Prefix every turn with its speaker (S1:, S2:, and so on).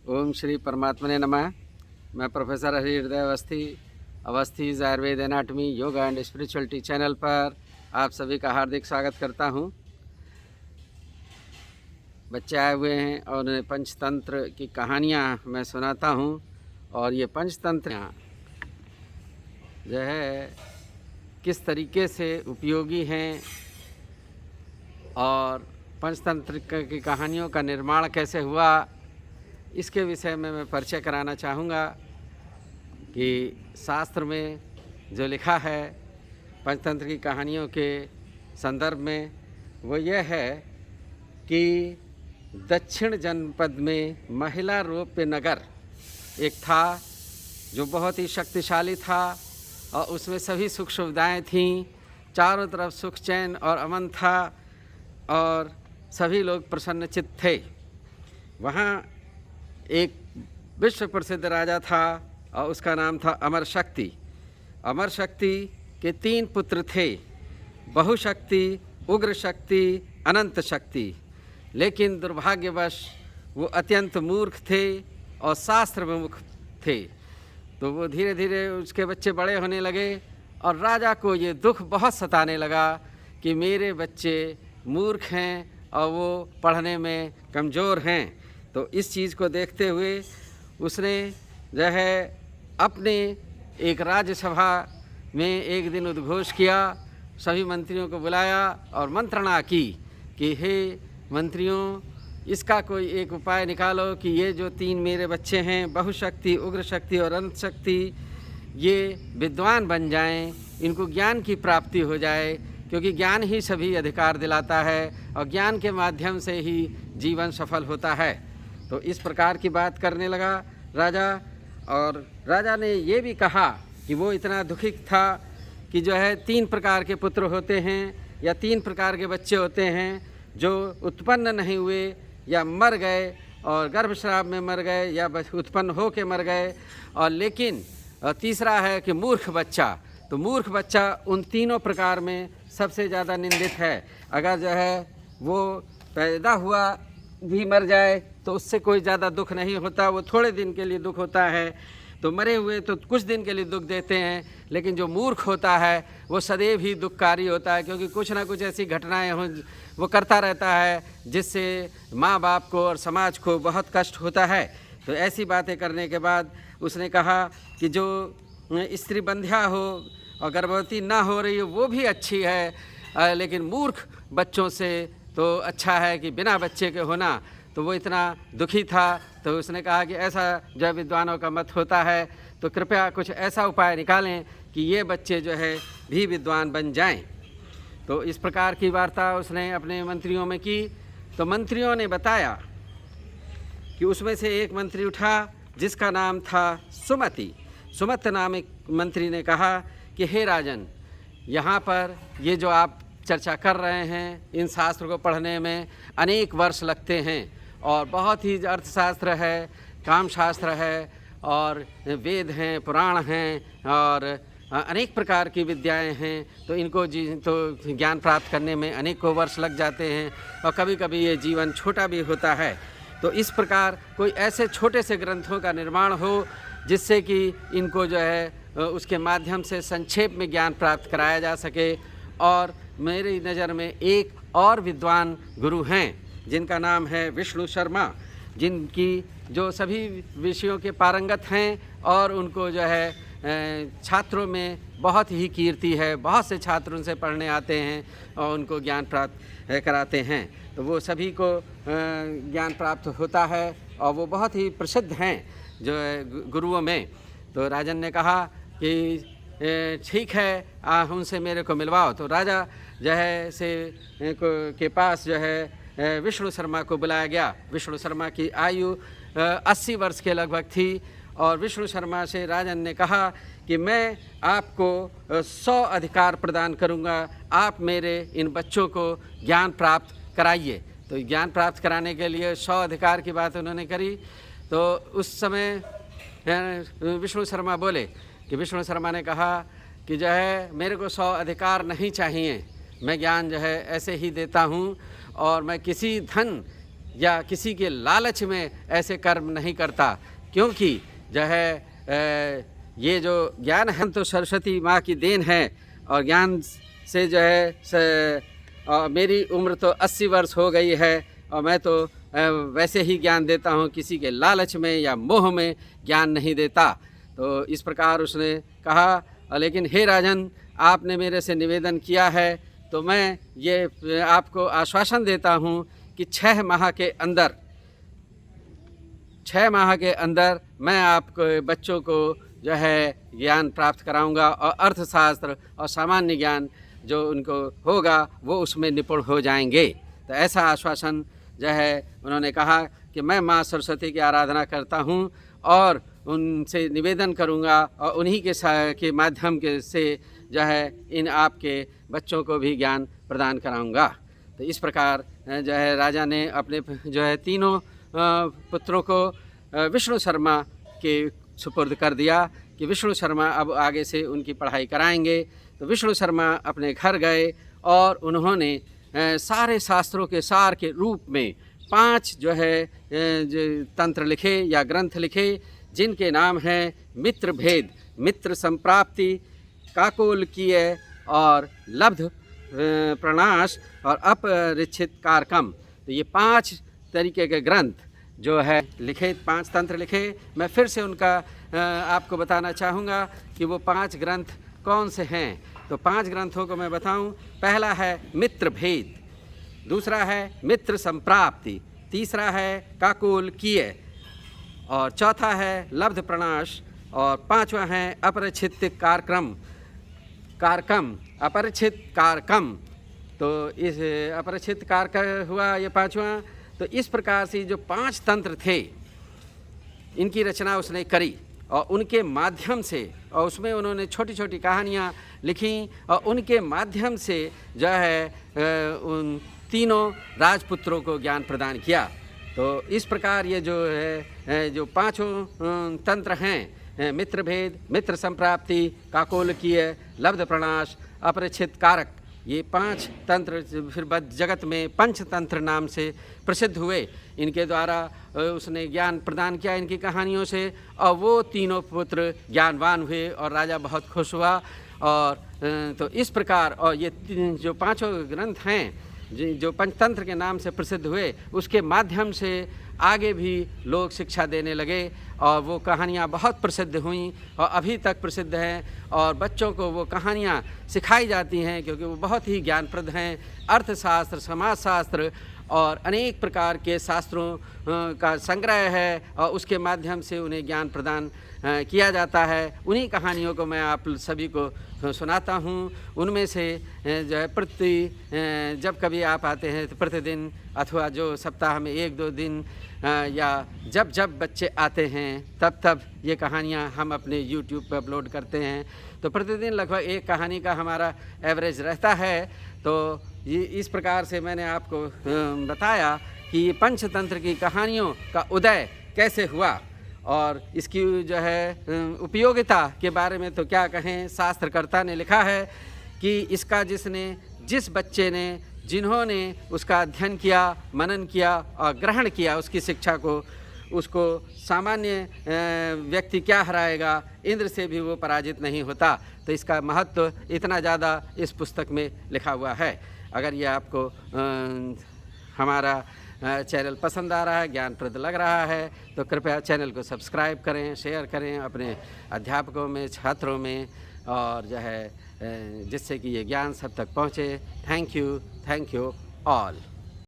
S1: ओम श्री परमात्मने नमः। मैं professor Harihriday Awasthi Ayurveda anatomy yoga and spirituality channel पर आप सभी का हार्दिक स्वागत करता हूं। बच्चे आए हुए हैं और उन्हें पंचतंत्र की कहानियां मैं सुनाता हूं। और ये पंचतंत्र जो है किस तरीके से उपयोगी हैं और पंचतंत्र की कहानियों का निर्माण कैसे हुआ, इसके विषय में मैं परिचय कराना चाहूँगा कि शास्त्र में जो लिखा है पंचतंत्र की कहानियों के संदर्भ में वो यह है कि दक्षिण जनपद में महिला रोप्य नगर एक था जो बहुत ही शक्तिशाली था और उसमें सभी सुख सुविधाएँ थीं। चारों तरफ सुख चैन और अमन था और सभी लोग प्रसन्नचित्त थे। वहाँ एक विश्व प्रसिद्ध राजा था और उसका नाम था अमर शक्ति। अमर शक्ति के 3 पुत्र थे, बहुशक्ति, उग्र शक्ति, अनंत शक्ति। लेकिन दुर्भाग्यवश वो अत्यंत मूर्ख थे और शास्त्र विमुख थे। तो वो धीरे धीरे उसके बच्चे बड़े होने लगे और राजा को ये दुख बहुत सताने लगा कि मेरे बच्चे मूर्ख हैं और वो पढ़ने में कमज़ोर हैं। तो इस चीज़ को देखते हुए उसने जो है अपने एक राज्यसभा में एक दिन उद्घोष किया, सभी मंत्रियों को बुलाया और मंत्रणा की कि हे मंत्रियों, इसका कोई एक उपाय निकालो कि ये जो 3 मेरे बच्चे हैं, बहुशक्ति, उग्र शक्ति और अनंत शक्ति, ये विद्वान बन जाएं, इनको ज्ञान की प्राप्ति हो जाए, क्योंकि ज्ञान ही सभी अधिकार दिलाता है और ज्ञान के माध्यम से ही जीवन सफल होता है। तो इस प्रकार की बात करने लगा राजा। और राजा ने ये भी कहा कि वो इतना दुखित था कि जो है 3 प्रकार के पुत्र होते हैं या 3 प्रकार के बच्चे होते हैं जो उत्पन्न नहीं हुए या मर गए और गर्भस्राव में मर गए या उत्पन्न हो के मर गए। और लेकिन तीसरा है कि मूर्ख बच्चा। तो मूर्ख बच्चा उन तीनों प्रकार में सबसे ज़्यादा निंदित है। अगर जो है वो पैदा हुआ भी मर जाए तो उससे कोई ज़्यादा दुख नहीं होता, वो थोड़े दिन के लिए दुख होता है। तो मरे हुए तो कुछ दिन के लिए दुख देते हैं, लेकिन जो मूर्ख होता है वो सदैव ही दुखकारी होता है, क्योंकि कुछ ना कुछ ऐसी घटनाएं हों वो करता रहता है जिससे माँ बाप को और समाज को बहुत कष्ट होता है। तो ऐसी बातें करने के बाद उसने कहा कि जो स्त्री बंध्या हो और गर्भवती ना हो रही हो वो भी अच्छी है, लेकिन मूर्ख बच्चों से तो अच्छा है कि बिना बच्चे के होना। तो वो इतना दुखी था तो उसने कहा कि ऐसा जो विद्वानों का मत होता है तो कृपया कुछ ऐसा उपाय निकालें कि ये बच्चे जो है भी विद्वान बन जाएं। तो इस प्रकार की वार्ता उसने अपने मंत्रियों में की। तो मंत्रियों ने बताया कि उसमें से एक मंत्री उठा जिसका नाम था सुमति। सुमत नाम एक मंत्री ने कहा कि हे राजन, यहाँ पर ये जो आप चर्चा कर रहे हैं, इन शास्त्र को पढ़ने में अनेक वर्ष लगते हैं और बहुत ही अर्थशास्त्र है, कामशास्त्र है और वेद हैं, पुराण हैं और अनेक प्रकार की विद्याएं हैं। तो इनको तो ज्ञान प्राप्त करने में अनेकों वर्ष लग जाते हैं और कभी कभी ये जीवन छोटा भी होता है। तो इस प्रकार कोई ऐसे छोटे से ग्रंथों का निर्माण हो जिससे कि इनको जो है उसके माध्यम से संक्षेप में ज्ञान प्राप्त कराया जा सके। और मेरी नज़र में एक और विद्वान गुरु हैं जिनका नाम है विष्णु शर्मा, जिनकी जो सभी विषयों के पारंगत हैं और उनको जो है छात्रों में बहुत ही कीर्ति है। बहुत से छात्र उनसे पढ़ने आते हैं और उनको ज्ञान प्राप्त कराते हैं। तो वो सभी को ज्ञान प्राप्त होता है और वो बहुत ही प्रसिद्ध हैं जो गुरुओं में। तो राजन ने कहा कि ठीक है, उनसे मेरे को मिलवाओ। तो राजा जो है के पास जो है विष्णु शर्मा को बुलाया गया। विष्णु शर्मा की आयु 80 वर्ष के लगभग थी और विष्णु शर्मा से राजन ने कहा कि मैं आपको 100 अधिकार प्रदान करूंगा, आप मेरे इन बच्चों को ज्ञान प्राप्त कराइए। तो ज्ञान प्राप्त कराने के लिए 100 अधिकार की बात उन्होंने करी। तो उस समय विष्णु शर्मा बोले कि विष्णु शर्मा ने कहा कि जो है मेरे को 100 अधिकार नहीं चाहिए, मैं ज्ञान जो है ऐसे ही देता हूँ और मैं किसी धन या किसी के लालच में ऐसे कर्म नहीं करता, क्योंकि जो है ये जो ज्ञान है तो सरस्वती माँ की देन है। और ज्ञान से जो है मेरी उम्र तो 80 वर्ष हो गई है और मैं तो वैसे ही ज्ञान देता हूँ, किसी के लालच में या मोह में ज्ञान नहीं देता। तो इस प्रकार उसने कहा, लेकिन हे राजन, आपने मेरे से निवेदन किया है तो मैं ये आपको आश्वासन देता हूँ कि 6 माह के अंदर मैं आपको बच्चों को जो है ज्ञान प्राप्त कराऊंगा और अर्थशास्त्र और सामान्य ज्ञान जो उनको होगा वो उसमें निपुण हो जाएंगे। तो ऐसा आश्वासन जो है उन्होंने कहा कि मैं माँ सरस्वती की आराधना करता हूँ और उनसे निवेदन करूँगा और उन्हीं के माध्यम से जो है इन आपके बच्चों को भी ज्ञान प्रदान कराऊँगा। तो इस प्रकार जो है राजा ने अपने जो है तीनों पुत्रों को विष्णु शर्मा के सुपुर्द कर दिया कि विष्णु शर्मा अब आगे से उनकी पढ़ाई कराएंगे। तो विष्णु शर्मा अपने घर गए और उन्होंने सारे शास्त्रों के सार के रूप में 5 जो है तंत्र लिखे या ग्रंथ लिखे, जिनके नाम हैं मित्र भेद, मित्र संप्राप्ति, काकोलकीय और लब्ध प्रणाश और अपरिच्छित कारकम। तो ये 5 तरीके के ग्रंथ जो है लिखे, 5 तंत्र लिखे। मैं फिर से उनका आपको बताना चाहूँगा कि वो 5 ग्रंथ कौन से हैं। तो 5 ग्रंथों को मैं बताऊं। पहला है मित्र भेद, दूसरा है मित्र संप्राप्ति, तीसरा है काकोलकीय और चौथा है लब्ध प्रणाश और 5वां है अपरिच्छित कारकम अपरिच्छित कारकम। तो इस अपरिच्छित कारक हुआ ये 5वां। तो इस प्रकार से जो 5 तंत्र थे इनकी रचना उसने करी और उनके माध्यम से, और उसमें उन्होंने छोटी छोटी कहानियाँ लिखी और उनके माध्यम से जो है उन तीनों राजपुत्रों को ज्ञान प्रदान किया। तो इस प्रकार ये जो है जो 5 तंत्र हैं, मित्र भेद, मित्र संप्राप्ति, काकोलकीय, लब्ध प्रणाश, अपरिच्छित कारक, ये 5 तंत्र फिर जगत में पंचतंत्र नाम से प्रसिद्ध हुए। इनके द्वारा उसने ज्ञान प्रदान किया इनकी कहानियों से और वो तीनों पुत्र ज्ञानवान हुए और राजा बहुत खुश हुआ। और तो इस प्रकार और ये जो 5 ग्रंथ हैं जो पंचतंत्र के नाम से प्रसिद्ध हुए, उसके माध्यम से आगे भी लोग शिक्षा देने लगे और वो कहानियाँ बहुत प्रसिद्ध हुईं और अभी तक प्रसिद्ध हैं और बच्चों को वो कहानियाँ सिखाई जाती हैं क्योंकि वो बहुत ही ज्ञानप्रद हैं। अर्थशास्त्र, समाजशास्त्र और अनेक प्रकार के शास्त्रों का संग्रह है और उसके माध्यम से उन्हें ज्ञान प्रदान किया जाता है। उन्हीं कहानियों को मैं आप सभी को सुनाता हूँ। उनमें से जो है जब कभी आप आते हैं तो प्रतिदिन अथवा जो सप्ताह में 1-2 दिन या जब बच्चे आते हैं तब ये कहानियाँ हम अपने YouTube पर अपलोड करते हैं। तो प्रतिदिन लगभग एक कहानी का हमारा एवरेज रहता है। तो ये इस प्रकार से मैंने आपको बताया कि ये पंचतंत्र की कहानियों का उदय कैसे हुआ और इसकी जो है उपयोगिता के बारे में तो क्या कहें। शास्त्रकर्ता ने लिखा है कि इसका जिस बच्चे ने जिन्होंने उसका अध्ययन किया, मनन किया और ग्रहण किया उसकी शिक्षा को, उसको सामान्य व्यक्ति क्या हराएगा, इंद्र से भी वो पराजित नहीं होता। तो इसका महत्व इतना ज़्यादा इस पुस्तक में लिखा हुआ है। अगर ये आपको हमारा चैनल पसंद आ रहा है, ज्ञानप्रद लग रहा है, तो कृपया चैनल को सब्सक्राइब करें, शेयर करें अपने अध्यापकों में, छात्रों में, और जो है जिससे कि ये ज्ञान सब तक पहुँचे। Thank you all.